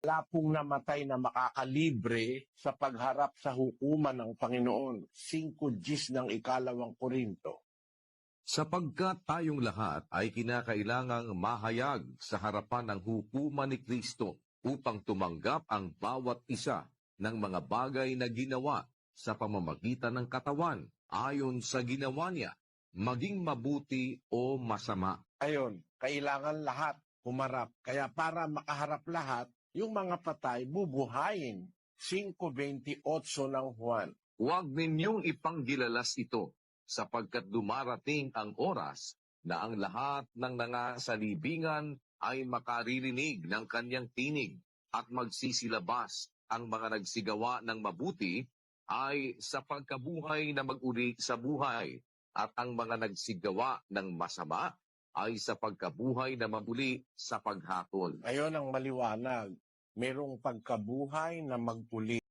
Wala pong namatay na makakalibre sa pagharap sa hukuman ng Panginoon. 5:10 ng ikalawang Korinto. Sapagkat tayong lahat ay kinakailangang mahayag sa harapan ng hukuman ni Kristo upang tumanggap ang bawat isa ng mga bagay na ginawa sa pamamagitan ng katawan ayon sa ginawa niya, maging mabuti o masama. Ayon, kailangan lahat humarap. Kaya para makaharap lahat, yung mga patay bubuhayin. 5:28 ng Juan. Huwag ninyong ipanggilalas ito, sapagkat dumarating ang oras na ang lahat ng nangasalibingan ay makaririnig ng kanyang tinig at magsisilabas. Ang mga nagsigawa ng mabuti ay sa pagkabuhay na mag-uli sa buhay, at ang mga nagsigawa ng masama ay sa pagkabuhay na mag-uli sa paghatol. Ayon ang maliwanag, merong pagkabuhay na mag-uli.